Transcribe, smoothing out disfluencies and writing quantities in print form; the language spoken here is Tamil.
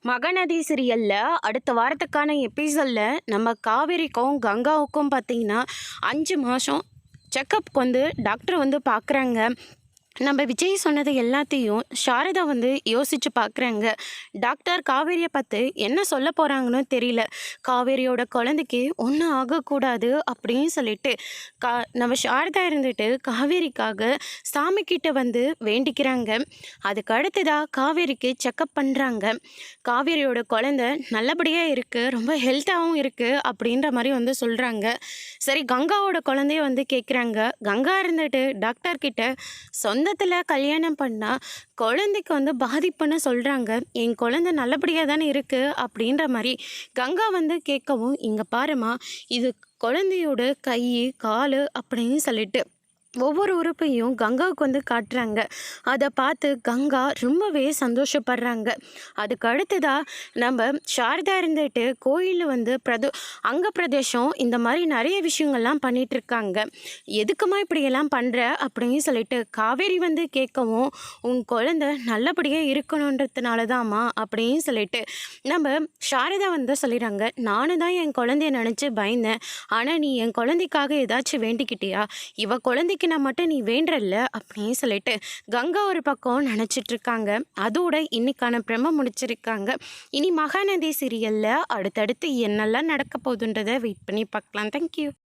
மகநதி சீரியல்ல அடுத்த வாரத்துக்கான எபிசோட்ல நம்ம காவேரிக்கும் கங்காவுக்கும் பார்த்தீங்கன்னா 5 மாதம் செக்கப்புக்கு வந்து டாக்டர் வந்து பார்க்குறாங்க. நம்ம விஜய் சொன்னது எல்லாத்தையும் சாரதா வந்து யோசிச்சு பார்க்குறாங்க. டாக்டர் காவேரியை பார்த்து என்ன சொல்ல போகிறாங்கன்னு தெரியல. காவேரியோட குழந்தைக்கு ஒன்றும் ஆகக்கூடாது அப்படின்னு சொல்லிட்டு நம்ம சாரதா இருந்துட்டு காவேரிக்காக சாமிக்கிட்ட வந்து வேண்டிக்கிறாங்க. அதுக்கு அடுத்ததாக காவேரிக்கு செக்கப் பண்ணுறாங்க. காவேரியோட குழந்தை நல்லபடியாக இருக்குது, ரொம்ப ஹெல்த்தாகவும் இருக்குது அப்படின்ற மாதிரி வந்து சொல்கிறாங்க. சரி, கங்காவோட குழந்தைய வந்து கேட்குறாங்க. கங்கா இருந்துட்டு டாக்டர்கிட்ட சொந்தத்தில் கல்யாணம் பண்ணால் குழந்தைக்கு வந்து பாதிப்புன்னு சொல்கிறாங்க, என் குழந்தை நல்லபடியாக தானே இருக்குது அப்படின்ற மாதிரி கங்கா வந்து கேட்கவும், இங்கே பாருமா, இது குழந்தையோட கை கால் அப்படின்னு சொல்லிட்டு ஒவ்வொரு உறுப்பையும் கங்காவுக்கு வந்து காட்டுறாங்க. அதை பார்த்து கங்கா ரொம்பவே சந்தோஷப்படுறாங்க. அதுக்கு அடுத்ததாக நம்ம சாரதா இருந்துட்டு கோயிலில் வந்து அங்க பிரதேசம் இந்த மாதிரி நிறைய விஷயங்கள்லாம் பண்ணிகிட்ருக்காங்க. எதுக்குமா இப்படியெல்லாம் பண்ணுற அப்படின்னு சொல்லிட்டு காவேரி வந்து கேட்கவும், உன் குழந்தை நல்லபடியாக இருக்கணுன்றதுனால தான்மா அப்படின்னு சொல்லிட்டு நம்ம சாரதா வந்து சொல்லிடுறாங்க. நானும் தான் என் குழந்தைய நினச்சி பயந்தேன், ஆனால் நீ என் குழந்தைக்காக ஏதாச்சும் வேண்டிக்கிட்டியா? இவ குழந்தைக்கு நான் மட்டும் நீ வேண்டல அப்படின்னு சொல்லிட்டு கங்கா ஒரு பக்கம் நினச்சிட்டு இருக்காங்க. அதோட இன்னைக்கான பிரம முடிச்சிருக்காங்க. இனி மகாநதி சீரியல்ல அடுத்தடுத்து என்னெல்லாம் நடக்க போகுதுன்றதை வெயிட் பண்ணி பார்க்கலாம். தேங்க்யூ.